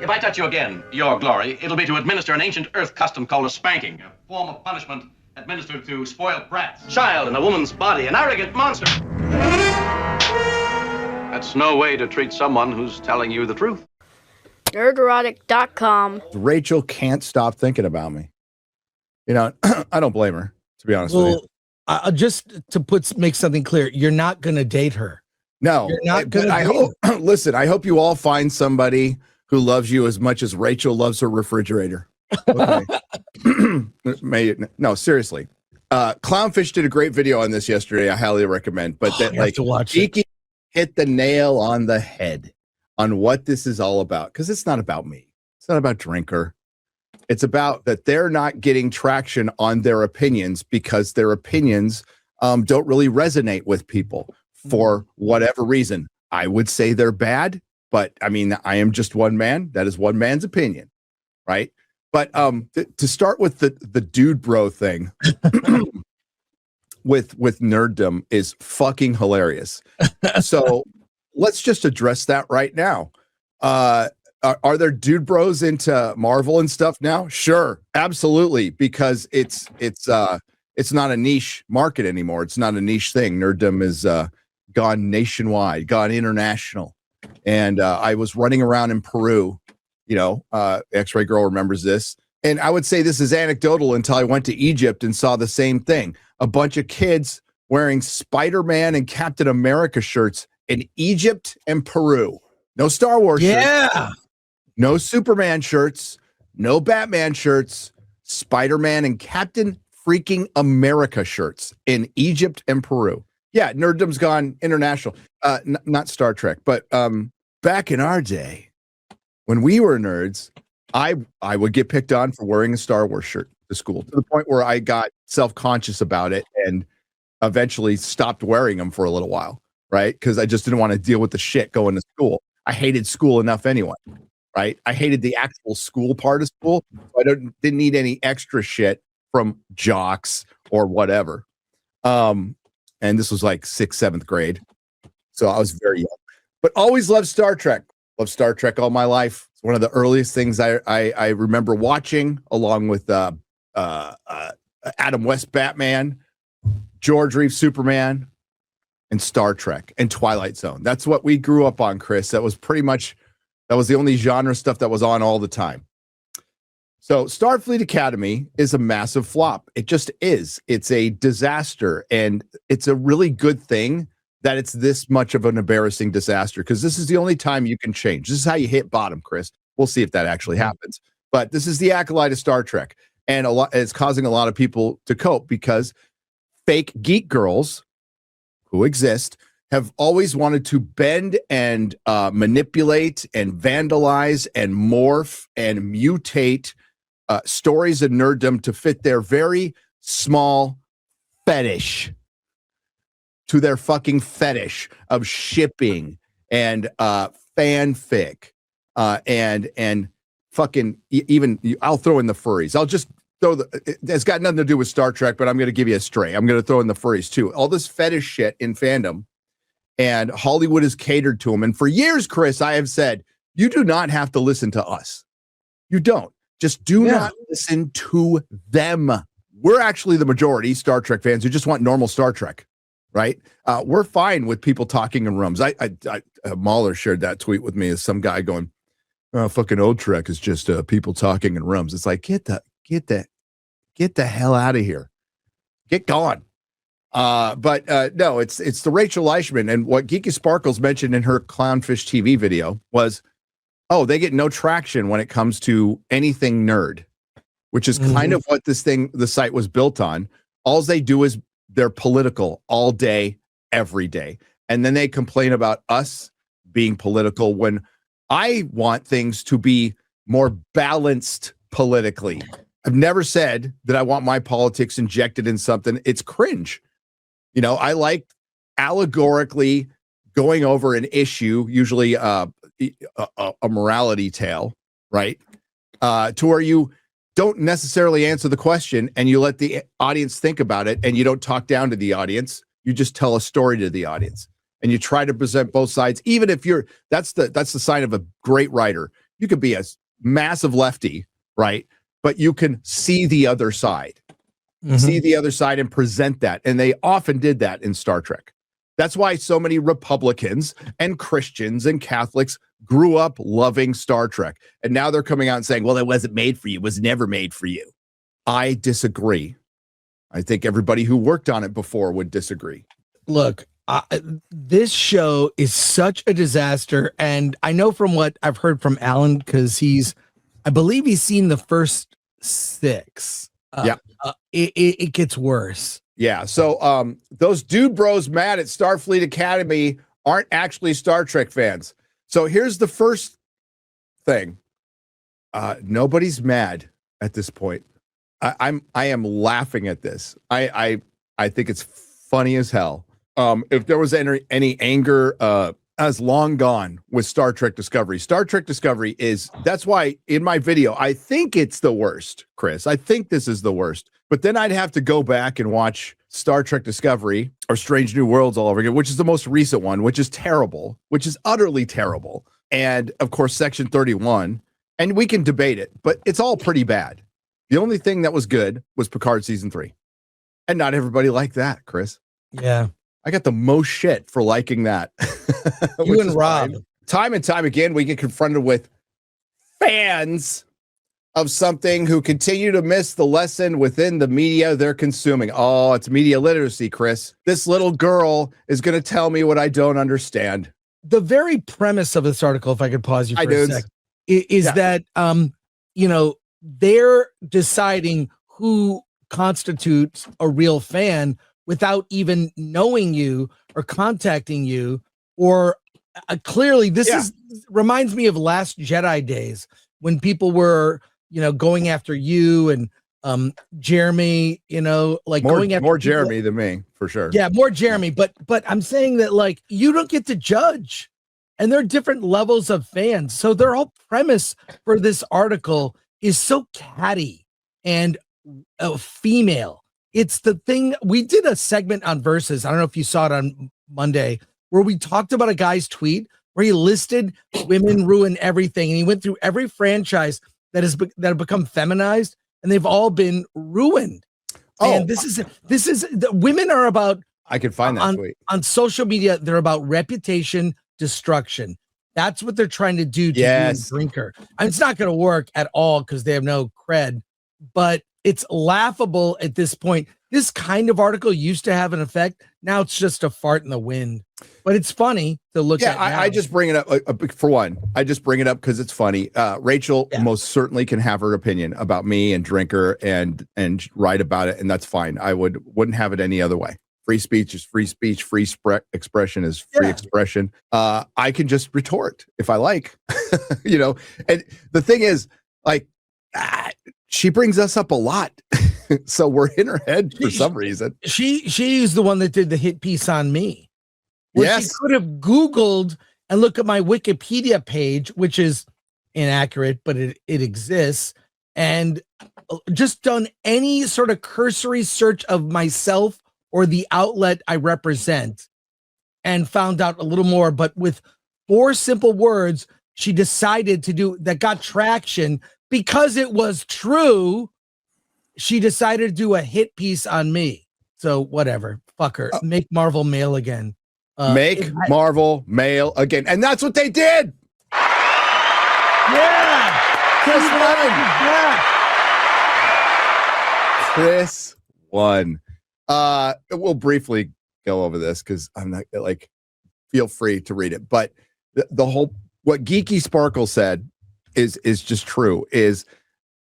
If I touch you again, your glory, it'll be to administer an ancient Earth custom called a spanking, a form of punishment administered to spoiled brats. Child in a woman's body, an arrogant monster. That's no way to treat someone who's telling you the truth. Nerderotic.com. Rachel can't stop thinking about me. You know, I don't blame her, to be honest with you. Just to make something clear, you're not going to date her. No, you're not going to. Listen, I hope you all find somebody who loves you as much as Rachel loves her refrigerator. Okay. No, seriously. Clownfish did a great video on this yesterday. I highly recommend. But that, like, GEEK hit the nail on the head on what this is all about, because it's not about me. It's not about Drinker. It's about that they're not getting traction on their opinions because their opinions don't really resonate with people for whatever reason. I would say they're bad, but I mean, I am just one man. That is one man's opinion, right? But to start with the dude bro thing with nerddom is fucking hilarious. So let's just address that right now. Are there dude bros into Marvel and stuff now? Sure, absolutely, because it's not a niche market anymore. It's not a niche thing. Nerddom is gone nationwide, gone international. And I was running around in Peru, you know, X-Ray Girl remembers this. And I would say this is anecdotal until I went to Egypt and saw the same thing. A bunch of kids wearing Spider-Man and Captain America shirts in Egypt and Peru. No Star Wars shirts. No Superman shirts. No Batman shirts. Spider-Man and Captain freaking America shirts in Egypt and Peru. Yeah, nerddom's gone international. Not Star Trek, but back in our day, when we were nerds, I would get picked on for wearing a Star Wars shirt to school, to the point where I got self-conscious about it and eventually stopped wearing them for a little while, right? Because I just didn't want to deal with the shit going to school. I hated school enough anyway, right? I hated the actual school part of school. So I didn't need any extra shit from jocks or whatever. And this was like 6th, 7th grade. So I was very young, but always loved Star Trek. Loved Star Trek all my life. It's one of the earliest things I remember watching, along with Adam West Batman, George Reeves Superman, and Star Trek and Twilight Zone. That's what we grew up on, Chris. That was the only genre stuff that was on all the time. So Starfleet Academy is a massive flop. It just is. It's a disaster, and it's a really good thing that it's this much of an embarrassing disaster, because this is the only time you can change. This is how you hit bottom, Chris. We'll see if that actually happens. But this is the acolyte of Star Trek, and it's causing a lot of people to cope, because fake geek girls who exist have always wanted to bend and manipulate and vandalize and morph and mutate stories of nerddom to fit their very small fetish, to their fucking fetish of shipping and fanfic and fucking even I'll throw in the furries. I'll just throw it's got nothing to do with Star Trek, but I'm going to give you a stray. I'm going to throw in the furries too. All this fetish shit in fandom, and Hollywood has catered to them. And for years, Chris, I have said, you do not have to listen to us. You don't. Just do not listen to them. We're actually the majority Star Trek fans who just want normal Star Trek, right? We're fine with people talking in rooms. Mahler shared that tweet with me as some guy going, oh, fucking old Trek is just people talking in rooms. It's like, get the hell out of here. Get gone. But no, it's the Rachel Leishman. And what Geeky Sparkles mentioned in her Clownfish TV video was, oh, they get no traction when it comes to anything nerd, which is kind of what the site was built on. All they do is they're political all day, every day. And then they complain about us being political when I want things to be more balanced politically. I've never said that I want my politics injected in something. It's cringe. You know, I like allegorically going over an issue, usually a morality tale, right? To where you don't necessarily answer the question and you let the audience think about it, and you don't talk down to the audience. You just tell a story to the audience, and you try to present both sides. Even if that's the sign of a great writer. You could be a massive lefty, right? But you can see the other side. See the other side and present that. And they often did that in Star Trek. That's why so many Republicans and Christians and Catholics grew up loving Star Trek. And now they're coming out and saying, well, it wasn't made for you. It was never made for you. I disagree. I think everybody who worked on it before would disagree. Look, this show is such a disaster. And I know from what I've heard from Alan, because I believe he's seen the first 6. It gets worse. Yeah. So those dude bros mad at Starfleet Academy aren't actually Star Trek fans. So here's the first thing. Nobody's mad at this point. I am laughing at this. I think it's funny as hell. If there was any anger, has long gone with Star Trek Discovery. Star Trek Discovery that's why in my video, I think it's the worst, Chris. I think this is the worst. But then I'd have to go back and watch Star Trek Discovery or Strange New Worlds all over again, which is the most recent one, which is terrible, which is utterly terrible. And of course, Section 31. And we can debate it, but it's all pretty bad. The only thing that was good was Picard season 3. And not everybody liked that, Chris. Yeah. I got the most shit for liking that. You and Rob. Fine. Time and time again, we get confronted with fans of something who continue to miss the lesson within the media they're consuming. Oh, it's media literacy, Chris. This little girl is going to tell me what I don't understand. The very premise of this article, if I could pause you for a sec, is that, they're deciding who constitutes a real fan without even knowing you or contacting you, or clearly this reminds me of Last Jedi days when people were, going after you and Jeremy, going after more Jeremy than me, for sure. Yeah, more Jeremy, but I'm saying that you don't get to judge, and there are different levels of fans. So their whole premise for this article is so catty and female. It's the thing. We did a segment on Versus. I don't know if you saw it on Monday, where we talked about a guy's tweet where he listed women ruin everything. And he went through every franchise that have become feminized, and they've all been ruined. Oh, and this is the women are about, I can find that tweet on social media. They're about reputation destruction. That's what they're trying to do to you, Drinker. And it's not going to work at all because they have no cred, but it's laughable at this point. This kind of article used to have an effect. Now it's just a fart in the wind, but it's funny to look at. Yeah, I just bring it up for one. I just bring it up because it's funny. Rachel most certainly can have her opinion about me and Drinker and write about it, and that's fine. I wouldn't have it any other way. Free speech is free speech. Free expression is free expression. I can just retort if I like, And the thing is, she brings us up a lot, so we're in her head for some reason. She's the one that did the hit piece on me. She could have Googled and looked at my Wikipedia page, which is inaccurate, but it exists, and just done any sort of cursory search of myself or the outlet I represent and found out a little more. But with 4 simple words, she decided to do that, got traction because it was true. She decided to do a hit piece on me. So whatever, fuck her. Make Marvel male again. Marvel male again. And that's what they did. Yeah. Chris won. We'll briefly go over this because I'm not feel free to read it. But the whole, what Geeky Sparkle said is just true. Is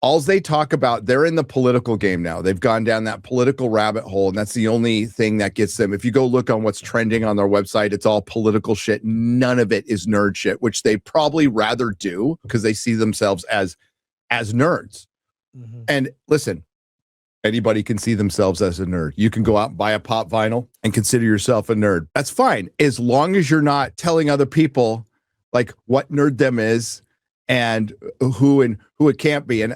all they talk about, they're in the political game now. They've gone down that political rabbit hole, and that's the only thing that gets them. If you go look on what's trending on their website, it's all political shit. None of it is nerd shit, which they probably rather do because they see themselves as nerds. Mm-hmm. And listen, anybody can see themselves as a nerd. You can go out and buy a pop vinyl and consider yourself a nerd. That's fine, as long as you're not telling other people what nerddom is and who it can't be. And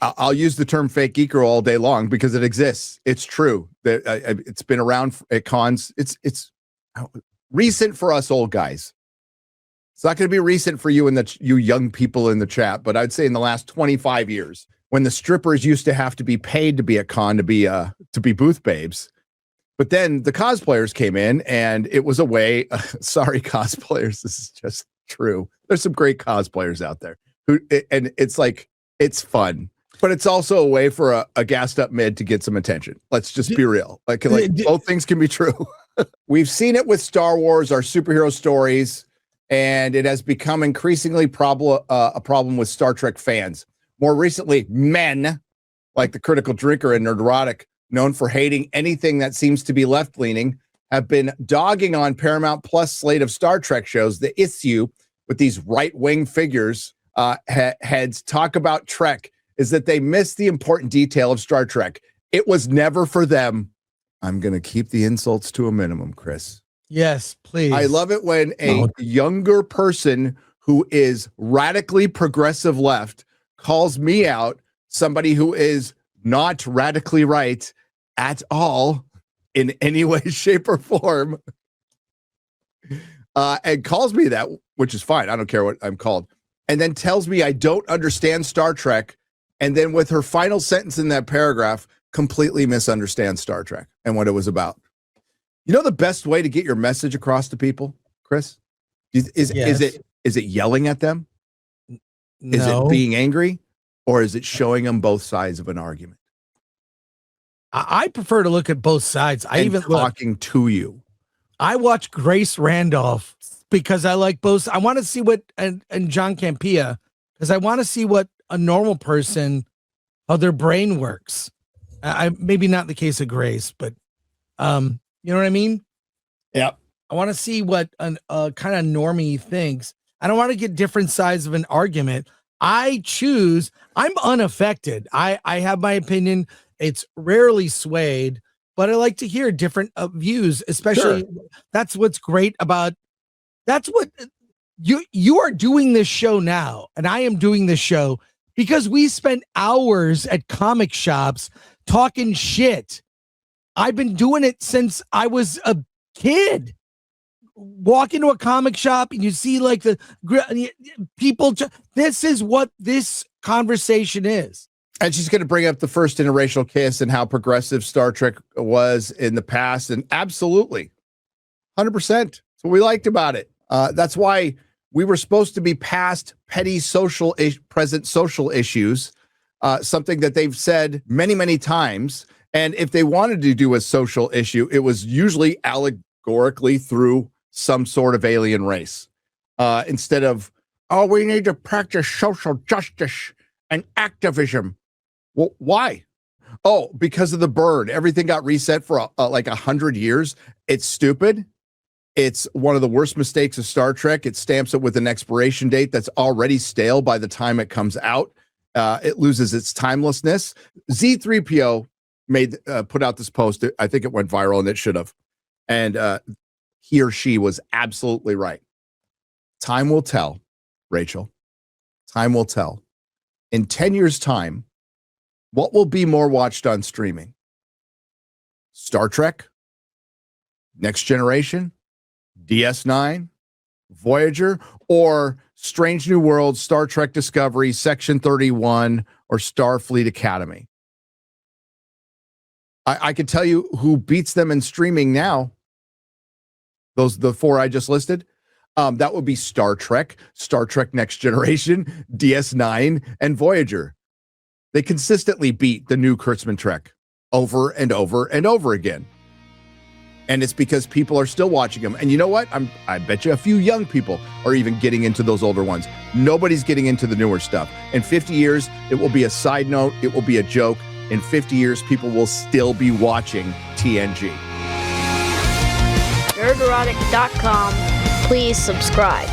I'll use the term fake geeker all day long because it exists. It's true. It's been around at cons. It's recent for us old guys. It's not going to be recent for you and you young people in the chat, but I'd say in the last 25 years, when the strippers used to have to be paid to be at con to be booth babes, but then the cosplayers came in, and it was a way. Sorry, cosplayers, this is just true. There's some great cosplayers out there and it's like it's fun, but it's also a way for a gassed up mid to get some attention. Let's just be real. Like both things can be true. We've seen it with Star Wars, our superhero stories. And it has become increasingly a problem with Star Trek fans. More recently, men like the Critical Drinker and Nerdrotic, known for hating anything that seems to be left-leaning, have been dogging on Paramount Plus slate of Star Trek shows. The issue with these right-wing figures heads talk about Trek is that they miss the important detail of Star Trek. It was never for them. I'm going to keep the insults to a minimum, Chris. Yes, please. I love it when a younger person who is radically progressive left calls me out, somebody who is not radically right at all in any way, shape, or form, and calls me that, which is fine. I don't care what I'm called. And then tells me I don't understand Star Trek. And then with her final sentence in that paragraph, completely misunderstands Star Trek and what it was about. You know the best way to get your message across to people, Chris? Is it yelling at them? No. Is it being angry? Or is it showing them both sides of an argument? I prefer to look at both sides. Talking to you. I watch Grace Randolph because I like both. I want to see what and John Campea, because I want to see what a normal person, how their brain works. I maybe not the case of Grace, but you know what I mean? Yeah. I want to see what kind of normie thinks. I don't want to get different sides of an argument. I'm unaffected. I have my opinion. It's rarely swayed, but I like to hear different views, especially That's what's great about, that's what you are doing this show now. And I am doing this show because we spent hours at comic shops talking shit. I've been doing it since I was a kid. Walk into a comic shop and you see like the people. This is what this conversation is. And she's going to bring up the first interracial kiss and how progressive Star Trek was in the past. And absolutely, 100%. That's what we liked about it. That's why we were supposed to be past petty present social issues, something that they've said many, many times. And if they wanted to do a social issue, it was usually allegorically through some sort of alien race. Instead of, we need to practice social justice and activism. Well, why? Oh, because of the bird. Everything got reset for like 100 years. It's stupid. It's one of the worst mistakes of Star Trek. It stamps it with an expiration date that's already stale by the time it comes out. It loses its timelessness. Z3PO put out this post. I think it went viral, and it should have. And he or she was absolutely right. Time will tell, Rachel. Time will tell. In 10 years' time, what will be more watched on streaming? Star Trek? Next Generation? DS9? Voyager? Or Strange New Worlds, Star Trek Discovery, Section 31, or Starfleet Academy? I can tell you who beats them in streaming now. The four I just listed. That would be Star Trek Next Generation, DS9, and Voyager. They consistently beat the new Kurtzman Trek over and over and over again. And it's because people are still watching them. And you know what? I bet you a few young people are even getting into those older ones. Nobody's getting into the newer stuff. In 50 years, it will be a side note. It will be a joke. In 50 years, people will still be watching TNG. Nerderotic.com. Please subscribe.